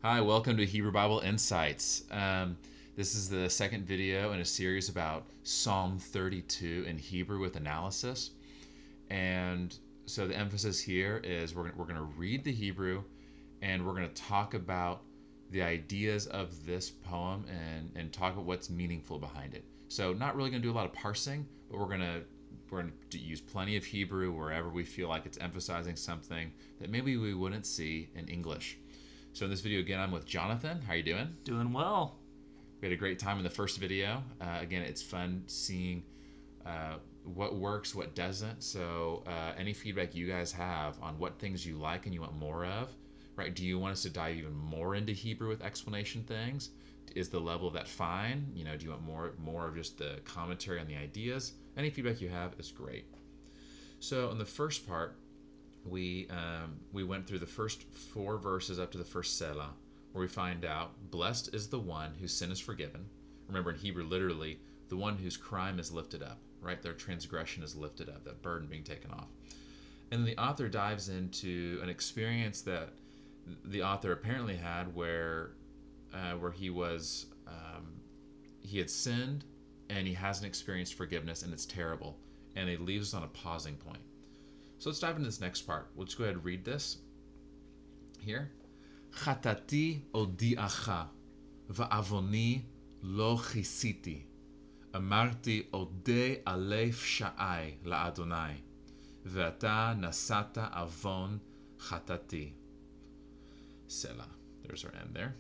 Hi, welcome to Hebrew Bible Insights. This is the second video in a series about Psalm 32 in Hebrew with analysis. And so the emphasis here is we're going to read the Hebrew and we're going to talk about the ideas of this poem and talk about what's meaningful behind it. So not really going to do a lot of parsing, but we're going to use plenty of Hebrew wherever we feel like it's emphasizing something that maybe we wouldn't see in English. So in this video, again, I'm with Jonathan. How are you doing? Doing well. We had a great time in the first video. Again, it's fun seeing what works, what doesn't. So any feedback you guys have on what things you like and you want more of, right? Do you want us to dive even more into Hebrew with explanation things? Is the level of that fine? Do you want more of just the commentary on the ideas? Any feedback you have is great. So in the first part, we went through the first 4 verses up to the first Selah, where we find out, blessed is the one whose sin is forgiven. Remember, in Hebrew, literally, the one whose crime is lifted up, right? Their transgression is lifted up, that burden being taken off. And then the author dives into an experience that the author apparently had where he had sinned and he hasn't experienced forgiveness, and it's terrible. And it leaves us on a pausing point. So let's dive into this next part. We'll just go ahead and read this here. Chatati odiacha va'avoni lo chisiti. Amarti ode alef sha'ai la'adonai. Ve'ata nasata avon chatati. Selah. There's our end there.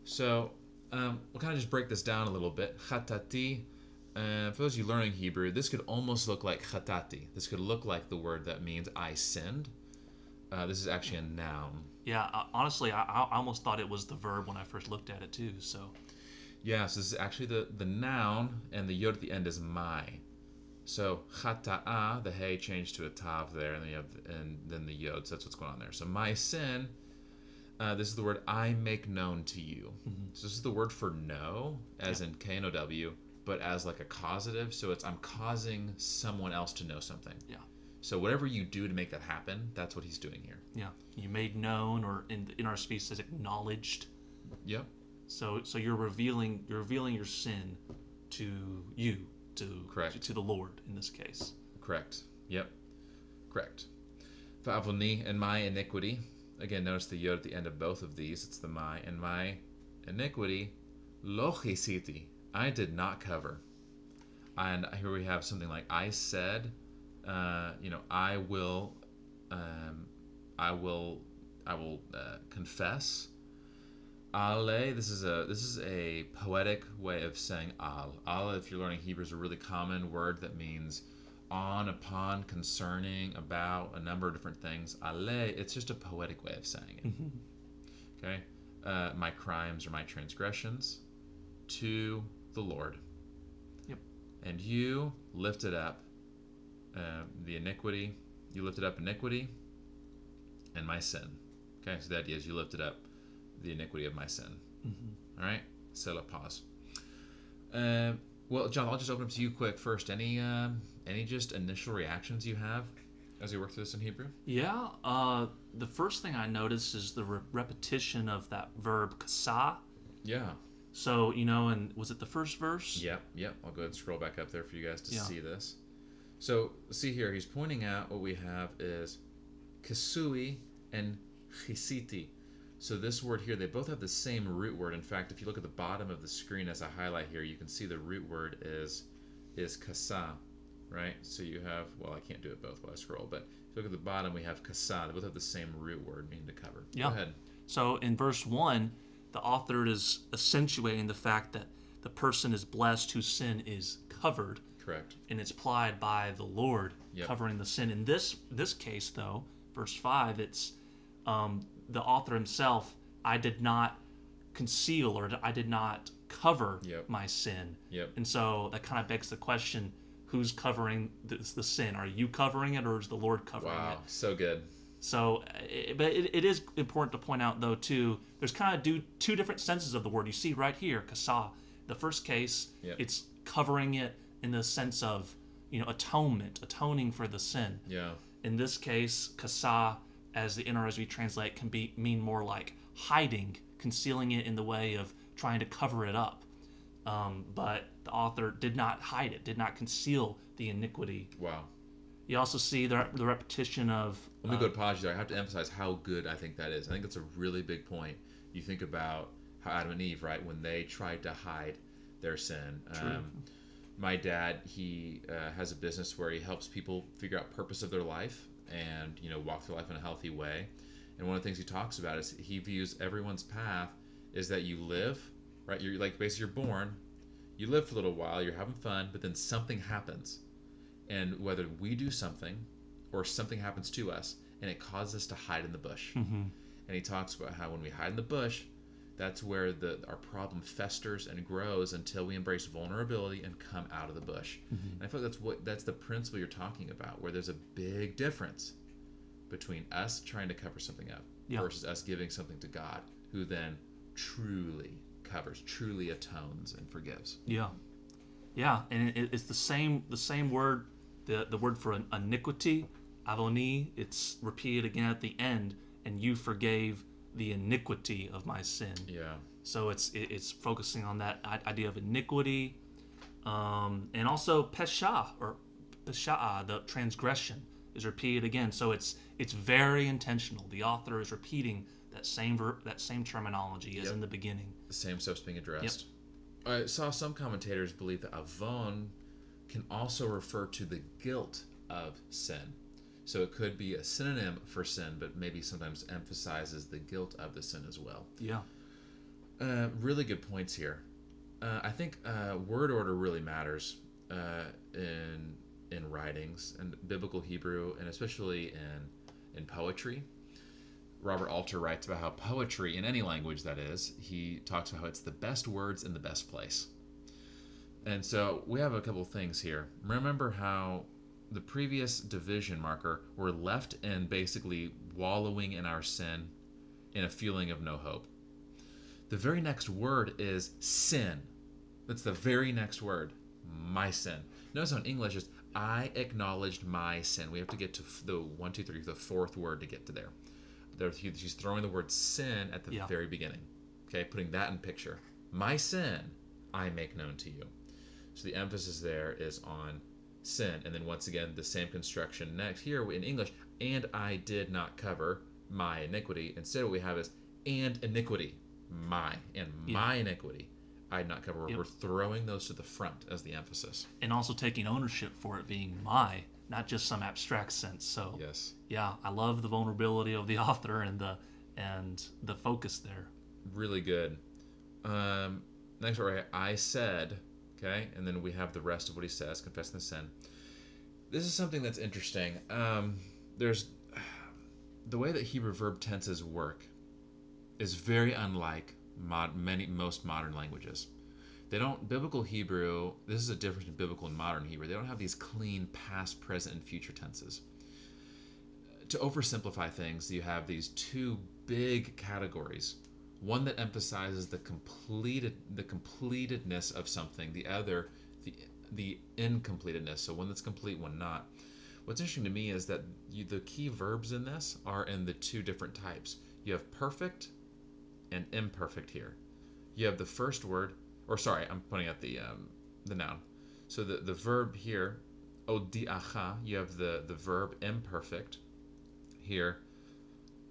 So we'll kind of just break this down a little bit. Chatati. For those of you learning Hebrew, this could almost look like chatati. This could look like the word that means I sinned. This is actually a noun. Yeah, honestly, I almost thought it was the verb when I first looked at it too. So yeah, so this is actually the noun, and the yod at the end is my. So chata'a, the hey changed to a tav there, and then the yod. So that's what's going on there. So my sin. This is the word I make known to you. Mm-hmm. So this is the word for know, as in K-N-O-W. But as like a causative, so it's I'm causing someone else to know something. Yeah. So whatever you do to make that happen, that's what he's doing here. Yeah. You made known, or in our speech says acknowledged. Yep. So you're revealing your sin to you, correct, to the Lord in this case. Correct. Yep. Correct. Va'avoni, and my iniquity. Again, notice the yod at the end of both of these. It's the my, and my iniquity lo chisiti. I did not cover. And here we have something like I said, I will confess. Ale, this is a poetic way of saying al. Al, if you're learning Hebrew, is a really common word that means on, upon, concerning, about, a number of different things. Ale, it's just a poetic way of saying it. Mm-hmm. Okay, my crimes or my transgressions to the Lord. Yep. And you lifted up the iniquity. You lifted up iniquity and my sin. Okay, so the idea is you lifted up the iniquity of my sin. Mm-hmm. All right, Selah, pause. Well, John, I'll just open up to you quick first. Any just initial reactions you have as you work through this in Hebrew? Yeah. The first thing I noticed is the repetition of that verb kasa. Yeah. So, and was it the first verse? Yep. I'll go ahead and scroll back up there for you guys to see this. So, see here, he's pointing out what we have is kasui and chisiti. So this word here, they both have the same root word. In fact, if you look at the bottom of the screen as I highlight here, you can see the root word is kasa, right? So you have, well, I can't do it both while I scroll, but if you look at the bottom, we have kasa. They both have the same root word, meaning to cover. Yeah. Go ahead. So in verse 1, the author is accentuating the fact that the person is blessed whose sin is covered. Correct. And it's applied by the Lord covering the sin. In this case, though, verse 5, it's the author himself, I did not conceal or I did not cover my sin. Yep. And so that kind of begs the question, who's covering the sin? Are you covering it, or is the Lord covering it? Wow, so good. So, but it is important to point out, though, too, there's kind of two different senses of the word. You see right here, kasa. The first case, it's covering it in the sense of, atonement, atoning for the sin. Yeah. In this case, kasa, as the NRSV translate, can mean more like hiding, concealing it in the way of trying to cover it up. But the author did not hide it, did not conceal the iniquity. Wow. You also see the repetition of... Let me go to pause there. I have to emphasize how good I think that is. I think that's a really big point. You think about how Adam and Eve, right, when they tried to hide their sin. My dad, he has a business where he helps people figure out purpose of their life and, walk through life in a healthy way. And one of the things he talks about is he views everyone's path is that you live, right? You're like, basically you're born, you live for a little while, you're having fun, but then something happens. And whether we do something or something happens to us and it causes us to hide in the bush. Mm-hmm. And he talks about how when we hide in the bush, that's where our problem festers and grows until we embrace vulnerability and come out of the bush. Mm-hmm. And I feel like that's the principle you're talking about, where there's a big difference between us trying to cover something up versus us giving something to God, who then truly covers, truly atones and forgives. Yeah, and it's the same word, the word for iniquity, avoni. It's repeated again at the end, and you forgave the iniquity of my sin. Yeah. So it's focusing on that idea of iniquity, and also pesha or pesha'a, the transgression, is repeated again. So it's very intentional. The author is repeating that same terminology as in the beginning. The same stuff's being addressed. Yep. I saw some commentators believe that avon can also refer to the guilt of sin. So it could be a synonym for sin, but maybe sometimes emphasizes the guilt of the sin as well. Yeah. Really good points here. I think word order really matters in writings and biblical Hebrew, and especially in poetry. Robert Alter writes about how poetry, in any language that is, he talks about how it's the best words in the best place. And so we have a couple things here. Remember how the previous division marker, we're left in basically wallowing in our sin in a feeling of no hope. The very next word is sin. That's the very next word, my sin. Notice how in English it's I acknowledged my sin. We have to get to the fourth word to get to there. He's throwing the word sin at the very beginning. Okay, putting that in picture. My sin, I make known to you. So the emphasis there is on sin. And then once again, the same construction next here in English. And I did not cover my iniquity. Instead, what we have is and iniquity, my. And my iniquity, I did not cover. We're throwing those to the front as the emphasis. And also taking ownership for it being my, not just some abstract sense. So yes. Yeah, I love the vulnerability of the author and the focus there. Really good. Next word, I said, okay, and then we have the rest of what he says, confessing the sin. This is something that's interesting. There's the way that Hebrew verb tenses work is very unlike most modern languages. Biblical Hebrew, this is a difference in biblical and modern Hebrew. They don't have these clean past, present, and future tenses. To oversimplify things, you have these two big categories. One that emphasizes the completedness of something, the other, the incompletedness. So one that's complete, one not. What's interesting to me is that the key verbs in this are in the two different types. You have perfect and imperfect here. You have the first word, I'm pointing at the noun. So the verb here, odiacha, you have the verb imperfect here,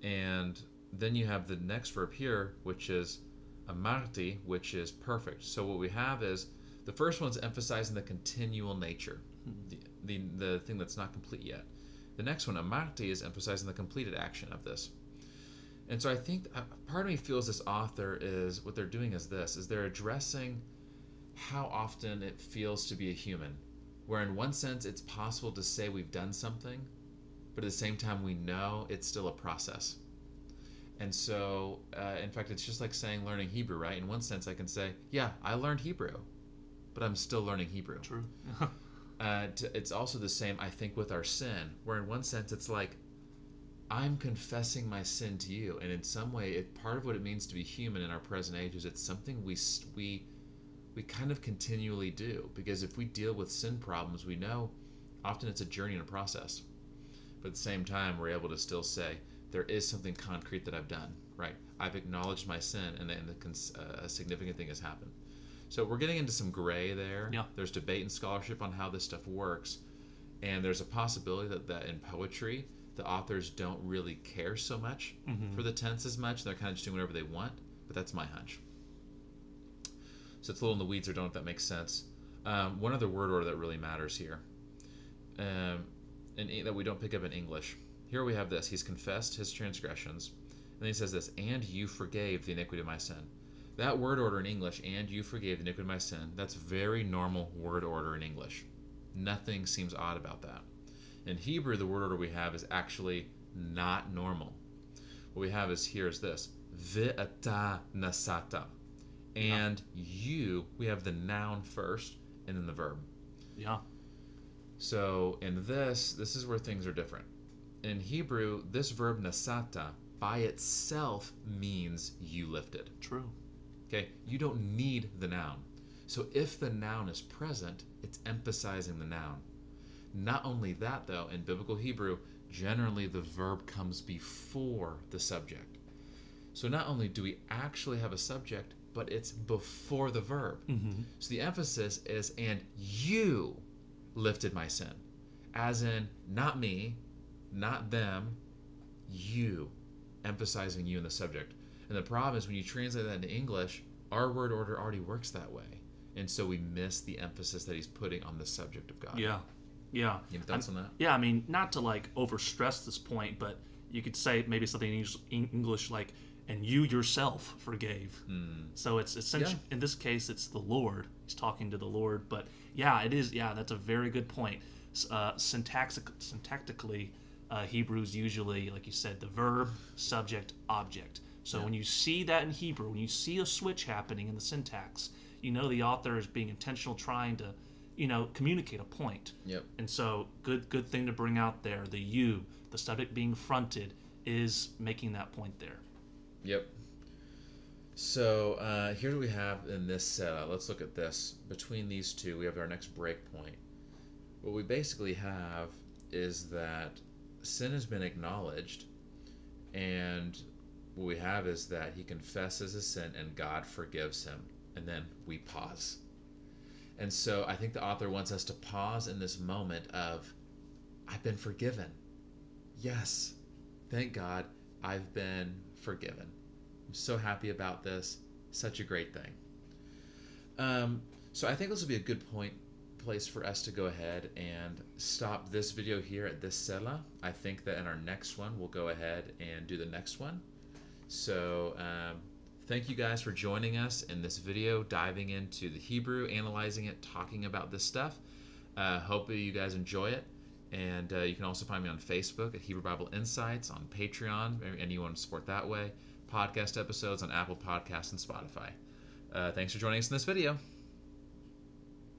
and then you have the next verb here, which is amarti, which is perfect. So what we have is the first one's emphasizing the continual nature, the thing that's not complete yet. The next one, amarti, is emphasizing the completed action of this. And so I think part of me feels this author is, what they're doing is they're addressing how often it feels to be a human, where in one sense it's possible to say we've done something, but at the same time we know it's still a process. And so, in fact, it's just like saying learning Hebrew, right? In one sense I can say, yeah, I learned Hebrew, but I'm still learning Hebrew. True. It's also the same, I think, with our sin, where in one sense it's like, I'm confessing my sin to you, and in some way, part of what it means to be human in our present age is it's something we kind of continually do, because if we deal with sin problems, we know often it's a journey and a process. But at the same time, we're able to still say, there is something concrete that I've done, right? I've acknowledged my sin, and then a significant thing has happened. So we're getting into some gray there. Yeah. There's debate and scholarship on how this stuff works, and there's a possibility that in poetry, the authors don't really care so much for the tense as much. They're kind of just doing whatever they want, but that's my hunch. So it's a little in the weeds, or don't know if that makes sense. One other word order that really matters here, and that we don't pick up in English. Here we have this. He's confessed his transgressions. And then he says this, and you forgave the iniquity of my sin. That word order in English, and you forgave the iniquity of my sin, that's very normal word order in English. Nothing seems odd about that. In Hebrew, the word order we have is actually not normal. What we have is this, ve'ata nasata. And you, we have the noun first, and then the verb. Yeah. So in this is where things are different. In Hebrew, this verb nasata by itself means you lifted. True. Okay, you don't need the noun. So if the noun is present, it's emphasizing the noun. Not only that, though, in biblical Hebrew, generally the verb comes before the subject. So not only do we actually have a subject, but it's before the verb. So the emphasis is, and you lifted my sin. As in, not me, not them, you, emphasizing you in the subject. And the problem is when you translate that into English, our word order already works that way. And so we miss the emphasis that he's putting on the subject of God. Yeah. You have thoughts on that? Yeah, I mean, not to like overstress this point, but you could say maybe something in English like, and you yourself forgave. So it's essentially, in this case, it's the Lord. He's talking to the Lord. But yeah, it is. Yeah, that's a very good point. Syntactically, Hebrew's usually, like you said, the verb, subject, object. So when you see that in Hebrew, when you see a switch happening in the syntax, you know the author is being intentional, trying to, communicate a point. Yep. And so good thing to bring out there. The you, the subject being fronted, is making that point there. Yep. So here we have in this setup. Let's look at this. Between these two, we have our next break point. What we basically have is that sin has been acknowledged, and what we have is that he confesses his sin and God forgives him. And then we pause. And so I think the author wants us to pause in this moment of, I've been forgiven. Yes, thank God, I've been forgiven. I'm so happy about this. Such a great thing. So I think this will be a good place for us to go ahead and stop this video here at this sela. I think that in our next one, we'll go ahead and do the next one. So thank you guys for joining us in this video, diving into the Hebrew, analyzing it, talking about this stuff. Hope you guys enjoy it. And you can also find me on Facebook at Hebrew Bible Insights, on Patreon, and you want to support that way. Podcast episodes on Apple Podcasts and Spotify. Thanks for joining us in this video.